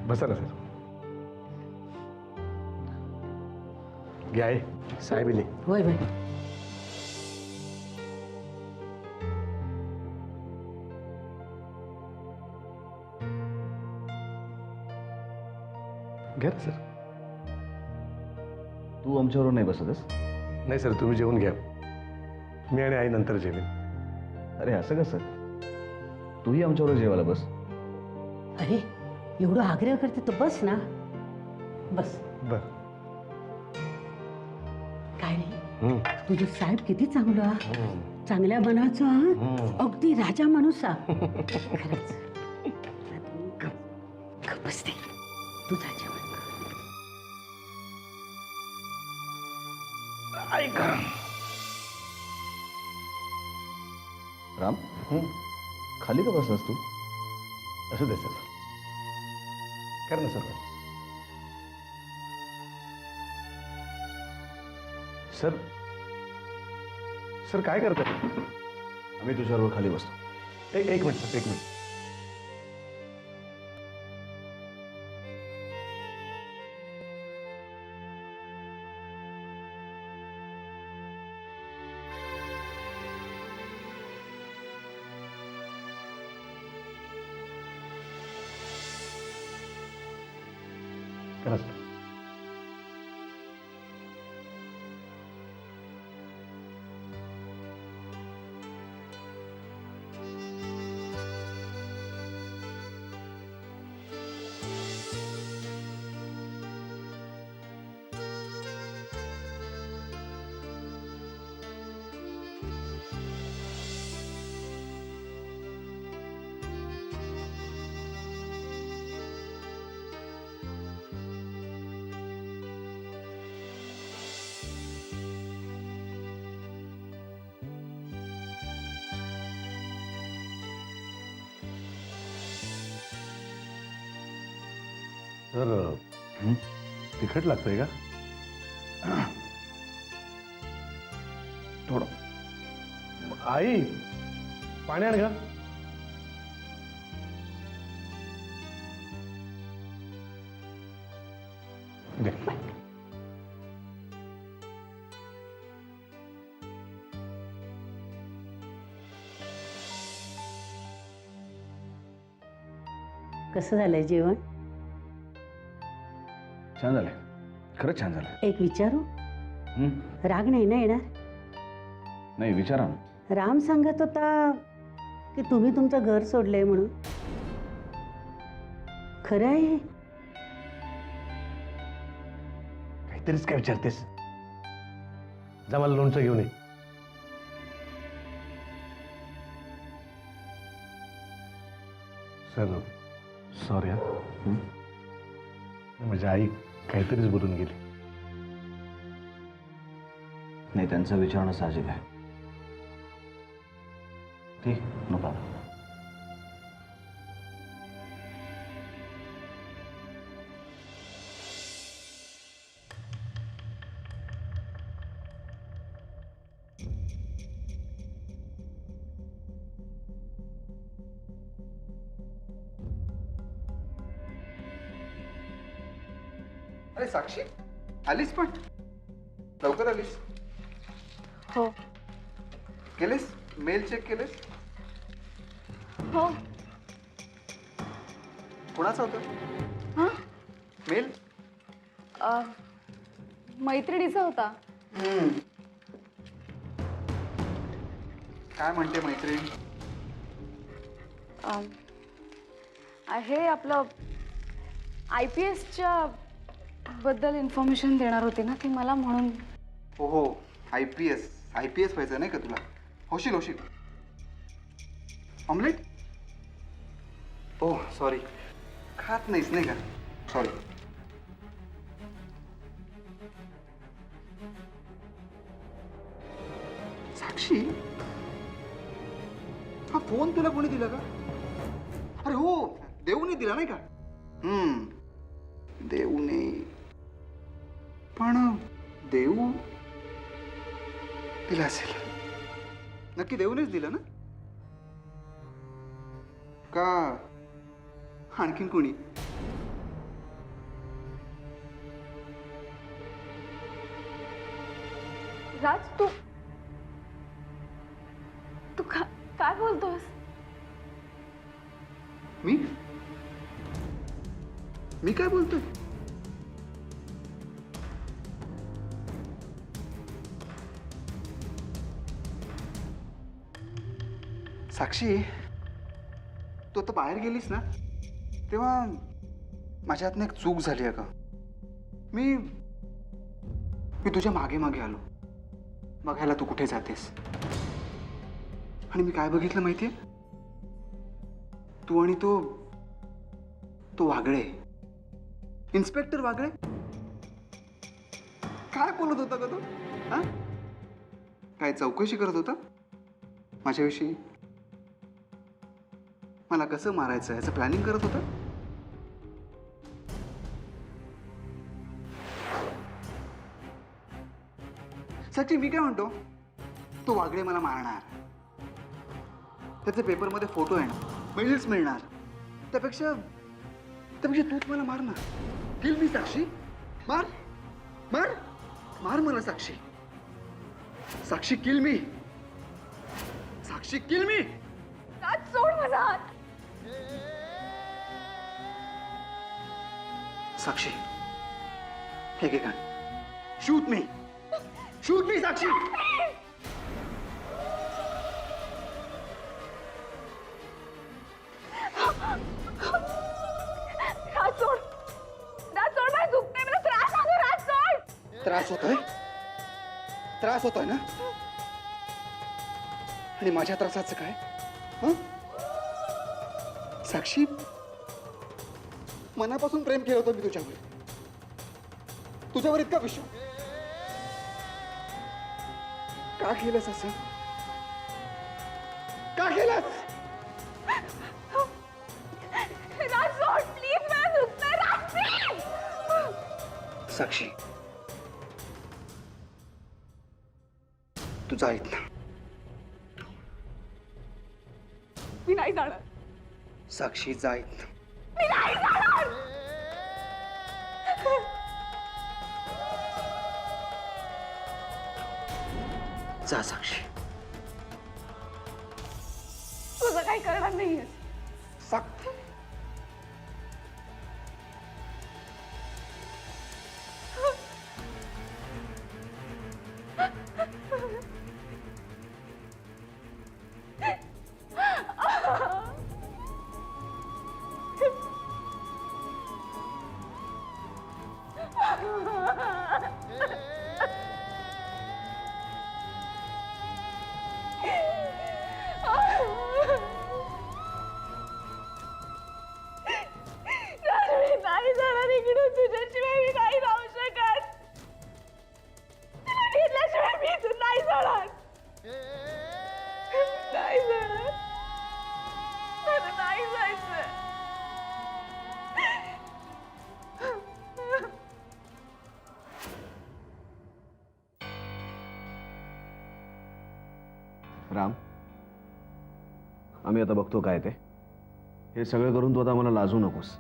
बसा ना सर. घ्या आहे साहेब इले. होय होय. घ्या ना सर. तू आमच्याबरोबर नाही बसतस? नाही सर, तुम्ही जेवून घ्या. मी आणि आई नंतर जेवेन. अरे असं कसं? तूही आमच्याबरोबर जेवायला बस. अरे एवढं आग्रह करते तर बस ना. बस. बर. काय रे तुझं साहेब किती चांगला, चांगल्या मनाचा, अगदी राजा माणूस खरंच. गप्प बसते तुझा जेवण. ऐका राम, खाली का बसलास तू? असू दे सर. कर ना सर. सर सर काय करताय? आम्ही तुझ्याबरोबर खाली बसतो. एक मिनिट सर, एक मिनिट. करा सर. सर तिखट लागतंय का? थोडं. आई पाणी आण का? दे. कसं झालंय जेवण? छान झालंय, खरंच छान झालंय. एक विचारू? हं? राग नाही ना येणार? नाही, विचारा ना. राम सांगत होता की तुम्ही तुमचं घर सोडलंय म्हणून. खरं आहे? काहीतरीच काय विचारतेस? जा मला लोणचं घेऊन ये. Sir sorry. माझी आई काहीतरीच बोलून गेली. नाही, त्यांचं विचारणं साहजिक आहे. ठीक, नो प्रॉब्लेम. अरे साक्षी, आलीस पण लवकर आलीस. हो केलेस मेल चेक केलेस? हो. कोणाचा होता हां, मेल? मैत्रिणीचा होता. काय म्हणते मैत्रीण? हे आपलं IPSच्या बद्दल इन्फॉर्मेशन देणार होती ना ती मला, म्हणून. हो हो, IPS व्हायचं नाही का तुला? होशील होशील. ऑमलेट? ओह सॉरी, खात नाहीस नाही का? सॉरी. साक्षी, हा फोन तुला कोणी दिला का? अरे हो, देऊने दिला नाही का? देऊने. पण देऊ दिला असेल. नक्की देऊनेच दिला ना? का आणखीन कोणी? राज तू तू काय बोलतोस? मी काय बोलतोय? साक्षी, तू आता बाहेर गेलीस ना तेव्हा माझ्या हातनं एक चूक झाली आहे का? मी तुझ्या मागे मागे आलो बघायला तू कुठे जातेस, आणि मी काय बघितलं माहितीये? तू आणि तो वागळे, इन्स्पेक्टर वागळे, काय बोलत होता का तो? हा? काय चौकशी करत होता माझ्याविषयी? मला कसं मारायचं याचं प्लॅनिंग करत होता? साक्षी, मी काय म्हणतो, तो वागळे मला मारणार, त्याचे पेपरमध्ये फोटो येणार, मेडल्स मिळणार, त्यापेक्षा तूच मला मार ना. किल मी साक्षी, मार मार मार मला साक्षी. साक्षी किल मी, साक्षी किल मी. राज सोड माझा हात. साक्षी, हे घे गन, शूट मी साक्षी. राज सोड, मला दुखतंय, मला त्रास होतो. राज सोड. त्रास होतोय ना? आणि माझ्या त्रासाचं काय? हं? साक्षी, मनापासून प्रेम केलं होतं मी तुझ्यावर इतका विश्वास का केलंस असं? का केलंस? राज सोड प्लीज, मला दुखतंय. राज प्लीज. साक्षी, तू जा इथनं. मी नाही जाणार. साक्षी, जा इथनं. मी नाही जाणार. जा साक्षी. तुझं काही करणार नाहीये. साक्षी, मी नाही जाणार इकडून. तुझ्याशिवाय मी नाही राहू शकत. तुला घेतल्याशिवाय मी इथून नाही जाणार. नाही जाणार. मला नाही जायचं. राम, आम्ही आता बघतो काय ते. हे सगळं करून तू आता आम्हाला लाजू नकोस.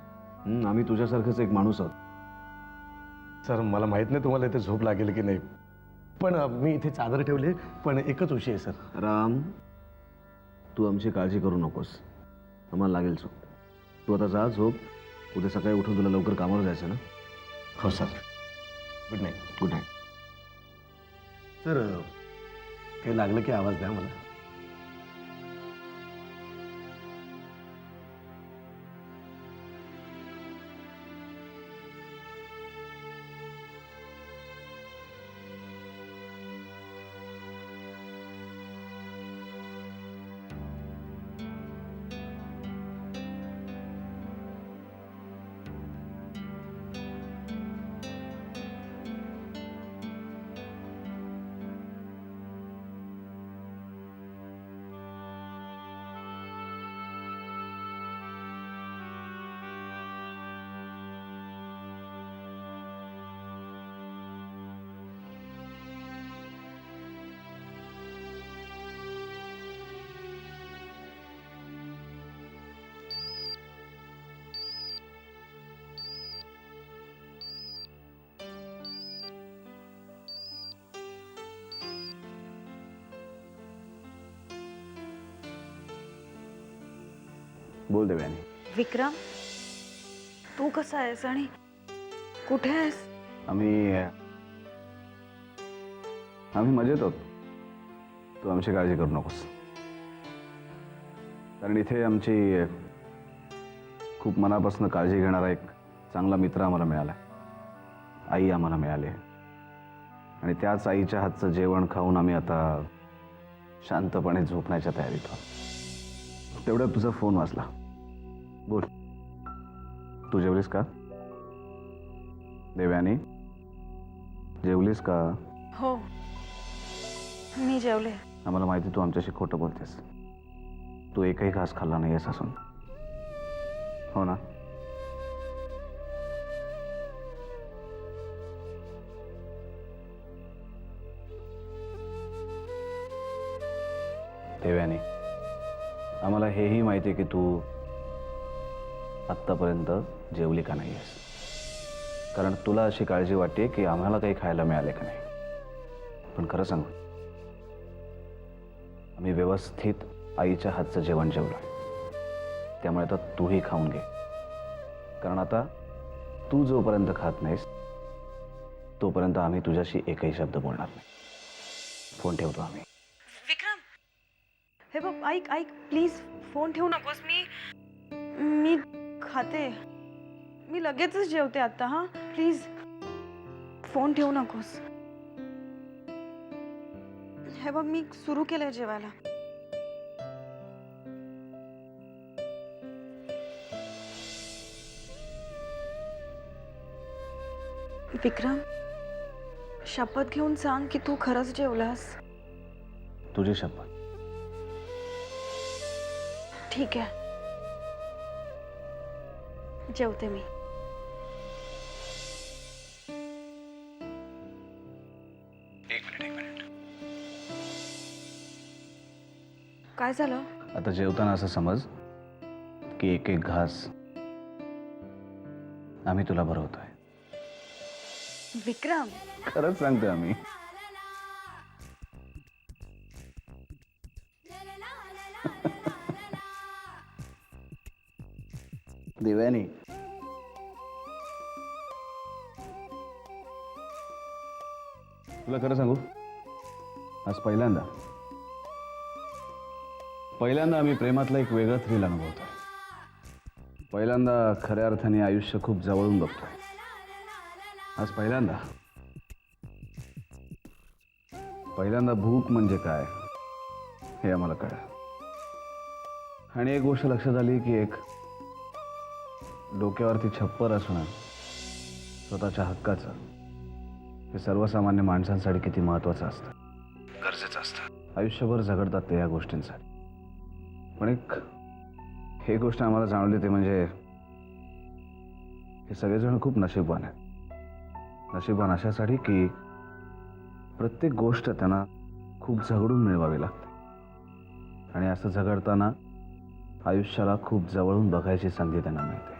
आम्ही तुझ्यासारखंच एक माणूस आहोत. सर, मला माहित नाही तुम्हाला इथे झोप लागेल की नाही, पण मी इथे चादर ठेवले, पण एकच उशी आहे सर. राम, तू आमची काळजी करू नकोस. आम्हाला लागेल झोप. तू आता जा, झोप. उद्या सकाळी उठून तुला लवकर कामावर जायचं ना. हो sir. Good night. Good night. Sir, काही लागलं की आवाज द्या मला. बोल देवयानी. विक्रम, तू कसा आहेस आणि कुठे आहेस? आम्ही मजेत आहोत. तू आमची काळजी करू नकोस, कारण इथे आमची खूप मनापासून काळजी घेणारा एक चांगला मित्र आम्हाला मिळाला. आई आम्हाला मिळाली आहे आणि त्याच आईच्या हातचं जेवण खाऊन आम्ही आता शांतपणे झोपण्याच्या तयारीत आहोत. तेवढ्यात तुझा फोन वाजला. बोल, तू जेवलीस का देवयानी? जेवलीस का? हो, मी जेवले. आम्हाला माहिती तू आमच्याशी खोटं बोलतेस. तू एकही घास खाल्ला नाहीयेस असून, हो ना? देवयानी, आम्हाला हेही माहिती आहे की तू आत्तापर्यंत जेवली का नाहीयेस, कारण तुला अशी काळजी वाटते की आम्हाला काही खायला मिळाले का नाही. पण खरं सांगू, आम्ही व्यवस्थित आईच्या हातचं जेवण जेवलोय. त्यामुळे आता तूही खाऊन घे, कारण आता तू जोपर्यंत खात नाहीस तोपर्यंत आम्ही तुझ्याशी एकही शब्द बोलणार नाही. फोन ठेवतो आम्ही. विक्रम, हे बघ, ऐक ऐक प्लीज, फोन ठेवू नकोस. मी खाते. मी लगेचच जेवते आता. हा प्लीज, फोन ठेवू नकोस. हे बघ, मी सुरू केलंय जेवायला. विक्रम, शपथ घेऊन सांग की तू खरंच जेवलास. तुझी शपथ. ठीक आहे, जेवते मी. एक मिनिट. काय झालं? आता जेवताना असं समज की एक एक घास आम्ही तुला भरवतोय. विक्रम, खरंच सांगतोय आम्ही. देवयानी, तुला खरं सांगू, आज पहिल्यांदा आम्ही प्रेमातला एक वेगळा थ्रिल अनुभवतोय. पहिल्यांदा खऱ्या अर्थाने आयुष्य खूप जवळून बघतोय. आज पहिल्यांदा भूक म्हणजे काय हे आम्हाला कळलं. आणि एक गोष्ट लक्षात आली की एक डोक्यावरती छप्पर असणं स्वतःच्या हक्काचं हे सर्वसामान्य माणसांसाठी किती महत्वाचं असतं, गरजेचं असतं. आयुष्यभर झगडतात ते या गोष्टींसाठी. पण हे गोष्ट आम्हाला जाणवली ते म्हणजे हे सगळेजण खूप नशीबवान आहेत. नशीबवान अशासाठी की प्रत्येक गोष्ट त्यांना खूप झगडून मिळवावी लागते आणि असं झगडताना आयुष्याला खूप जवळून बघायची संधी त्यांना मिळते.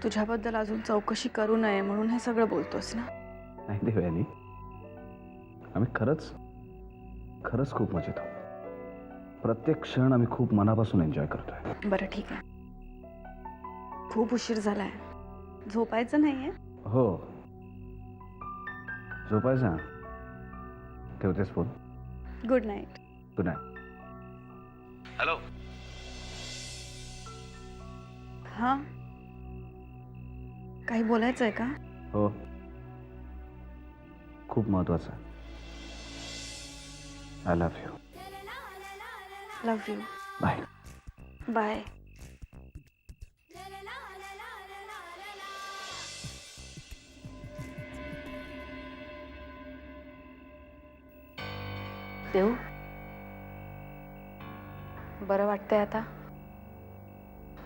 तुझ्याबद्दल अजून चौकशी करू नये म्हणून हे सगळं बोलतोस ना? नाही देवयानी, आम्ही खरंच खूप मजेत आहोत. प्रत्येक क्षण आम्ही खूप मनापासून एन्जॉय करतोय. बरं, ठीक आहे. खूप उशीर झालाय, झोपायचं नाहीये? हो, झोपायचं. ठेवतेस phone? Good night. Good night. Hello. हा, काही बोलायचंय का? हो, खूप महत्वाचं. I love you. Love you. Bye. Bye. देऊ, बरं वाटतंय आता?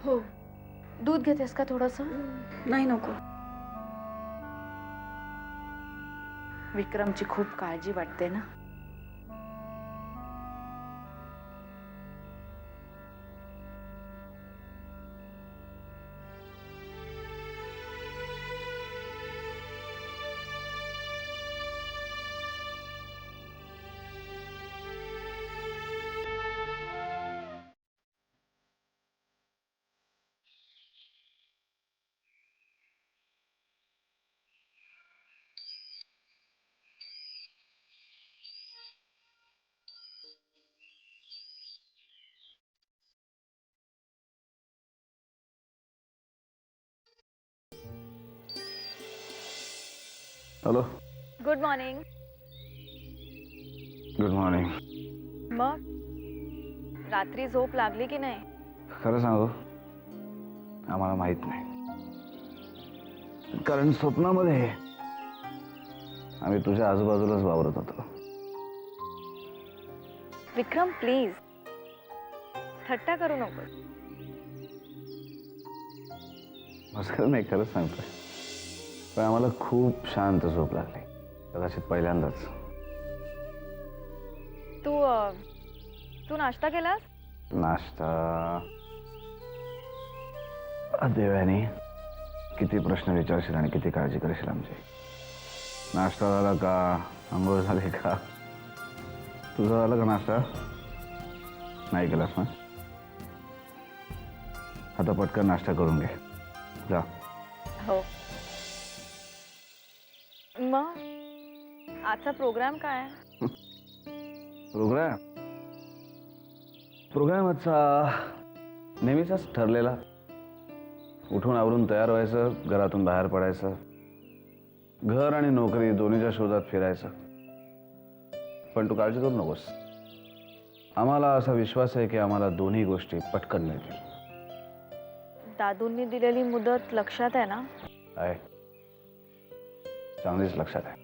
हो. दूध घेतेस का थोडंसं? नाही, नको. विक्रमची खूप काळजी वाटते ना? Hello. Good morning. Good morning. मग रात्री झोप लागली की नाही? खरं सांगू, आम्हाला माहित नाही. कारण स्वप्नामध्ये आम्ही तुझ्या आजूबाजूलाच वावरत होतो. विक्रम प्लीज, थट्टा करू नको. मस्कर नाही, खरंच सांगतोय. पण आम्हाला खूप शांत झोप लागली, कदाचित पहिल्यांदाच. तू नाश्ता केलास? नाश्ता? देवानी, किती प्रश्न विचारशील आणि किती काळजी करशील आमची. नाश्ता झाला का? आंघोळ झाली का? तुझं झालं का नाश्ता? नाही केलास ना? आता पटकन नाश्ता करून घे, जा. हो. मग आजचा प्रोग्राम काय? प्रोग्राम आजचा नेहमीचाच ठरलेला. उठून आवरून तयार व्हायचं, घरातून बाहेर पडायचं, घर आणि नोकरी दोन्हीच्या शोधात फिरायचं. पण तू काळजी करू नकोस, आम्हाला असा विश्वास आहे की आम्हाला दोन्ही गोष्टी पटकन मिळतील. दादूंनी दिलेली मुदत लक्षात आहे ना? आहे, चांगलीच लक्षात आहे.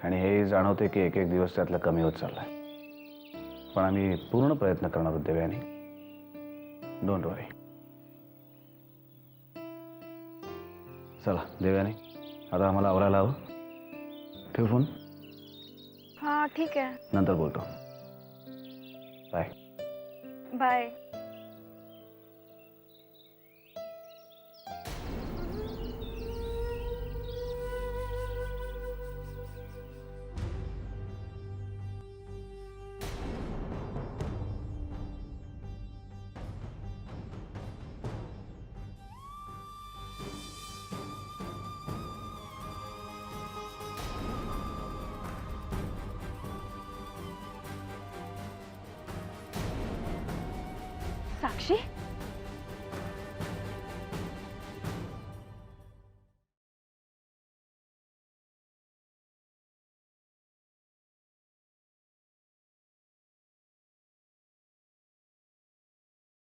आणि हे जाणवते की एक एक दिवस त्यातला कमी होत चाललाय. पण आम्ही पूर्ण प्रयत्न करणार आहोत देवयानी. डोंट वरी. चला देवयानी, आता आम्हाला आवरायला हवं. ठेव फोन. हा ठीक आहे. नंतर बोलतो. बाय. बाय. साक्षी,